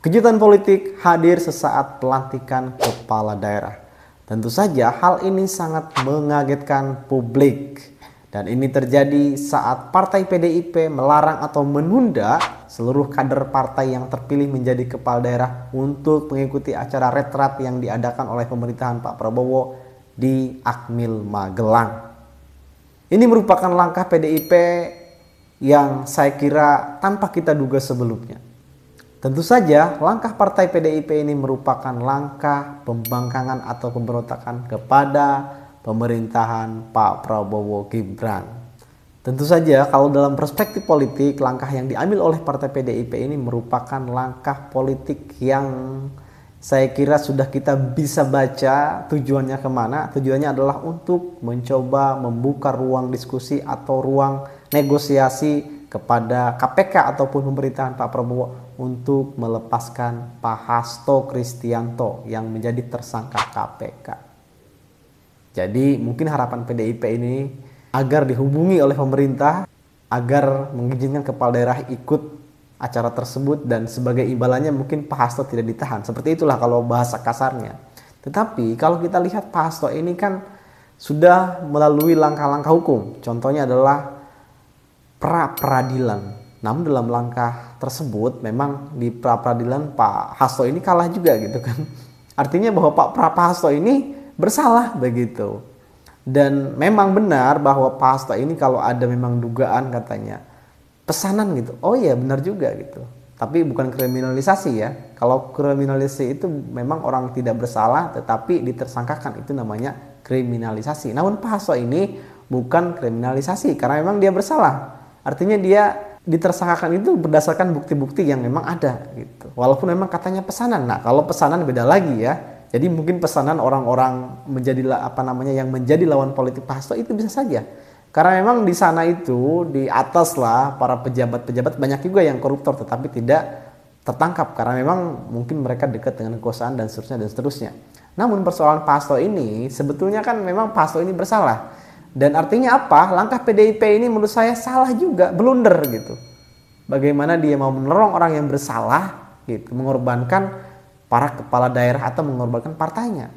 Kejutan politik hadir sesaat pelantikan kepala daerah. Tentu saja hal ini sangat mengagetkan publik. Dan ini terjadi saat Partai PDIP melarang atau menunda seluruh kader partai yang terpilih menjadi kepala daerah untuk mengikuti acara retret yang diadakan oleh pemerintahan Pak Prabowo di Akmil Magelang. Ini merupakan langkah PDIP yang saya kira tanpa kita duga sebelumnya. Tentu saja langkah partai PDIP ini merupakan langkah pembangkangan atau pemberontakan kepada pemerintahan Pak Prabowo Gibran. Tentu saja kalau dalam perspektif politik, langkah yang diambil oleh partai PDIP ini merupakan langkah politik yang saya kira sudah kita bisa baca tujuannya kemana. Tujuannya adalah untuk mencoba membuka ruang diskusi atau ruang negosiasi kepada KPK ataupun pemerintahan Pak Prabowo untuk melepaskan Pak Hasto Kristianto yang menjadi tersangka KPK. Jadi mungkin harapan PDIP ini agar dihubungi oleh pemerintah agar mengizinkan kepala daerah ikut acara tersebut, dan sebagai imbalannya mungkin Pak Hasto tidak ditahan. Seperti itulah kalau bahasa kasarnya. Tetapi kalau kita lihat Pak Hasto ini kan sudah melalui langkah-langkah hukum. Contohnya adalah pra-peradilan. Namun dalam langkah tersebut memang di pra-peradilan Pak Hasto ini kalah juga gitu kan. Artinya bahwa Pak Hasto ini bersalah begitu. Dan memang benar bahwa Pak Hasto ini kalau ada memang dugaan katanya pesanan gitu. Oh iya benar juga gitu. Tapi bukan kriminalisasi ya. Kalau kriminalisasi itu memang orang tidak bersalah tetapi ditersangkakan, itu namanya kriminalisasi. Namun Pak Hasto ini bukan kriminalisasi karena memang dia bersalah. Artinya dia ditersangkakan itu berdasarkan bukti-bukti yang memang ada gitu. Walaupun memang katanya pesanan. Nah, kalau pesanan beda lagi ya. Jadi mungkin pesanan orang-orang menjadi yang menjadi lawan politik Pak Hasto itu bisa saja. Karena memang di sana itu di atas lah para pejabat-pejabat banyak juga yang koruptor tetapi tidak tertangkap karena memang mungkin mereka dekat dengan kekuasaan dan seterusnya. Namun persoalan Pak Hasto ini sebetulnya kan memang Pak Hasto ini bersalah. Dan artinya apa? Langkah PDIP ini menurut saya salah juga, blunder gitu. Bagaimana dia mau menerong orang yang bersalah gitu, mengorbankan para kepala daerah atau mengorbankan partainya.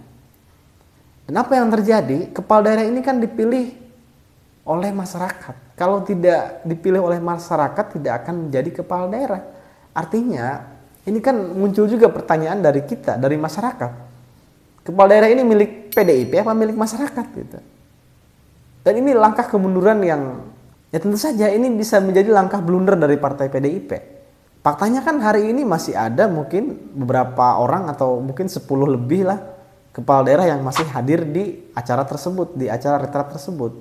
Dan apa yang terjadi? Kepala daerah ini kan dipilih oleh masyarakat. Kalau tidak dipilih oleh masyarakat tidak akan menjadi kepala daerah. Artinya ini kan muncul juga pertanyaan dari kita, dari masyarakat. Kepala daerah ini milik PDIP apa milik masyarakat gitu. Dan ini langkah kemunduran yang ya tentu saja ini bisa menjadi langkah blunder dari partai PDIP. Faktanya kan hari ini masih ada mungkin beberapa orang atau mungkin 10 lebih lah kepala daerah yang masih hadir di acara tersebut, di acara retret tersebut.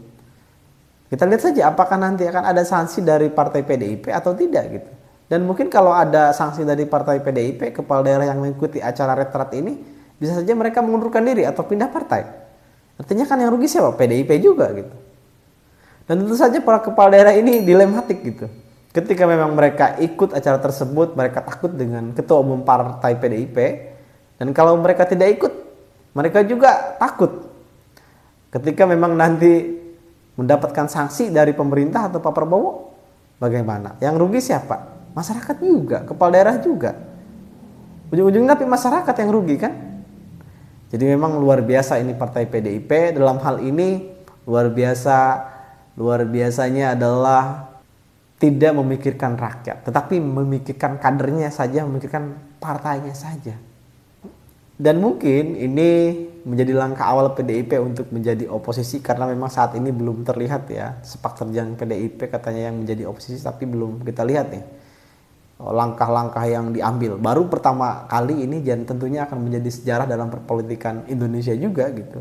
Kita lihat saja apakah nanti akan ada sanksi dari partai PDIP atau tidak gitu. Dan mungkin kalau ada sanksi dari partai PDIP, kepala daerah yang mengikuti acara retret ini bisa saja mereka mengundurkan diri atau pindah partai. Artinya kan yang rugi siapa? PDIP juga gitu. Dan tentu saja para kepala daerah ini dilematik gitu. Ketika memang mereka ikut acara tersebut, mereka takut dengan ketua umum partai PDIP. Dan kalau mereka tidak ikut, mereka juga takut. Ketika memang nanti mendapatkan sanksi dari pemerintah atau Pak Prabowo, bagaimana? Yang rugi siapa? Masyarakat juga, kepala daerah juga. Ujung-ujungnya tapi masyarakat yang rugi kan? Jadi memang luar biasa ini partai PDIP dalam hal ini luar biasanya adalah tidak memikirkan rakyat, tetapi memikirkan kadernya saja, memikirkan partainya saja. Dan mungkin ini menjadi langkah awal PDIP untuk menjadi oposisi karena memang saat ini belum terlihat ya sepak terjang PDIP katanya yang menjadi oposisi, tapi belum kita lihat nih langkah-langkah yang diambil. Baru pertama kali ini dan tentunya akan menjadi sejarah dalam perpolitikan Indonesia juga gitu.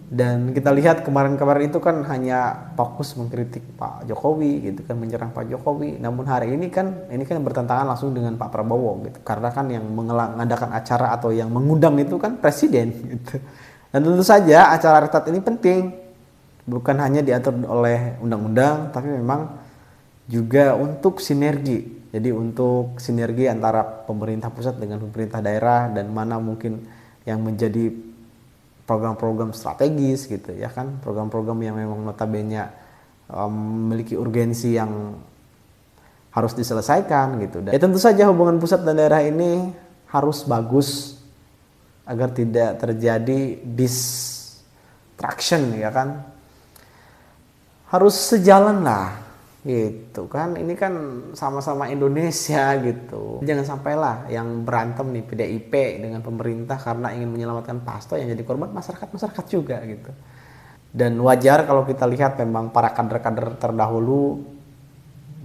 Dan kita lihat kemarin-kemarin itu kan hanya fokus mengkritik Pak Jokowi gitu kan, menyerang Pak Jokowi. Namun hari ini kan bertentangan langsung dengan Pak Prabowo gitu. Karena kan yang mengadakan acara atau yang mengundang itu kan presiden gitu. Dan tentu saja acara retret ini penting. Bukan hanya diatur oleh undang-undang tapi memang juga untuk sinergi. Jadi untuk sinergi antara pemerintah pusat dengan pemerintah daerah dan mana mungkin yang menjadi program-program strategis gitu ya kan, program-program yang memang notabene memiliki urgensi yang harus diselesaikan gitu. Dan ya tentu saja hubungan pusat dan daerah ini harus bagus agar tidak terjadi distraction ya kan. Harus sejalan lah gitu kan. Ini kan sama-sama Indonesia gitu. Jangan sampailah yang berantem nih PDIP dengan pemerintah karena ingin menyelamatkan Pak Hasto, yang jadi korban masyarakat juga gitu. Dan wajar kalau kita lihat memang para kader-kader terdahulu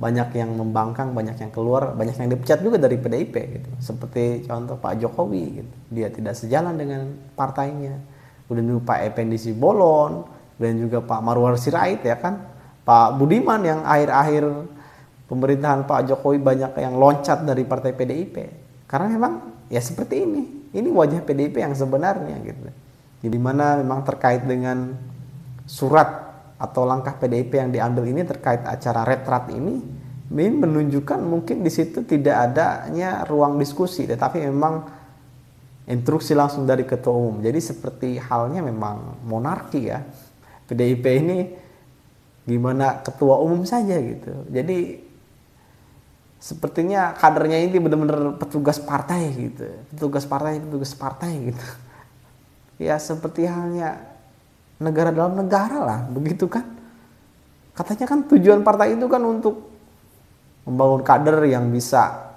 banyak yang membangkang, banyak yang keluar, banyak yang dipecat juga dari PDIP gitu. Seperti contoh Pak Jokowi gitu. Dia tidak sejalan dengan partainya. Kemudian Pak Effendi Simbolon, dan juga Pak Marwar Sirait ya kan. Pak Budiman yang akhir-akhir pemerintahan Pak Jokowi banyak yang loncat dari partai PDIP. Karena memang ya seperti ini. Ini wajah PDIP yang sebenarnya gitu. Jadi mana memang terkait dengan surat atau langkah PDIP yang diambil ini terkait acara retrat ini menunjukkan mungkin di situ tidak adanya ruang diskusi, tetapi memang instruksi langsung dari ketua umum. Jadi seperti halnya memang monarki ya. PDIP ini gimana ketua umum saja gitu. Jadi sepertinya kadernya ini benar-benar petugas partai gitu. Petugas partai gitu. Ya seperti halnya negara dalam negara lah, begitu kan? Katanya kan tujuan partai itu kan untuk membangun kader yang bisa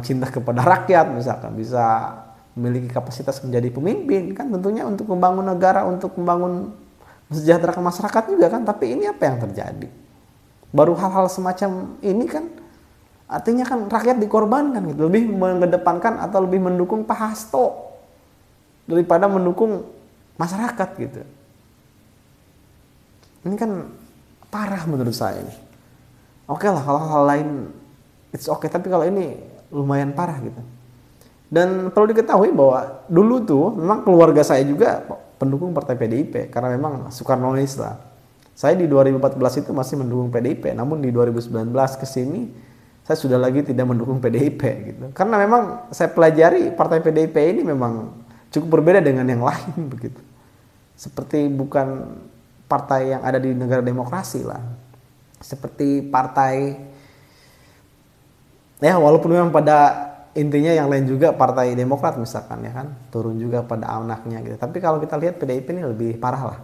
cinta kepada rakyat, misalkan bisa memiliki kapasitas menjadi pemimpin, kan tentunya untuk membangun negara, untuk membangun mesejahterakan masyarakat juga kan. Tapi ini apa yang terjadi? Baru hal-hal semacam ini kan artinya kan rakyat dikorbankan gitu, lebih mengedepankan atau lebih mendukung Pak Hasto daripada mendukung masyarakat gitu. Ini kan parah menurut saya ini. Oke lah kalau hal lain it's okay, tapi kalau ini lumayan parah gitu. Dan perlu diketahui bahwa dulu tuh memang keluarga saya juga pendukung partai PDIP karena memang Soekarnois lah. Saya di 2014 itu masih mendukung PDIP, namun di 2019 ke sini saya sudah lagi tidak mendukung PDIP gitu. Karena memang saya pelajari partai PDIP ini memang cukup berbeda dengan yang lain begitu. Seperti bukan partai yang ada di negara demokrasi lah. Seperti partai ya walaupun memang pada intinya yang lain juga partai Demokrat misalkan ya kan turun juga pada anaknya gitu. Tapi kalau kita lihat PDIP ini lebih parah lah.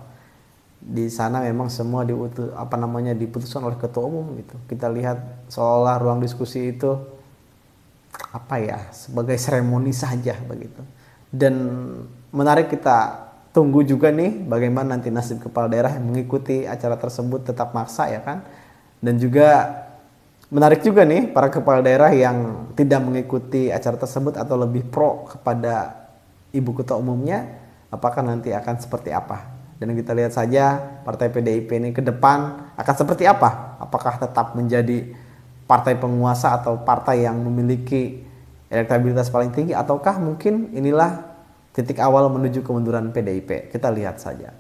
Di sana memang semua diputuskan oleh ketua umum gitu. Kita lihat seolah ruang diskusi itu sebagai seremoni saja begitu. Dan menarik kita tunggu juga nih bagaimana nanti nasib kepala daerah yang mengikuti acara tersebut tetap maksa ya kan. Dan juga menarik juga nih para kepala daerah yang tidak mengikuti acara tersebut atau lebih pro kepada ibu ketua umumnya, apakah nanti akan seperti apa. Dan kita lihat saja partai PDIP ini ke depan akan seperti apa. Apakah tetap menjadi partai penguasa atau partai yang memiliki elektabilitas paling tinggi, ataukah mungkin inilah titik awal menuju kemunduran PDIP. Kita lihat saja.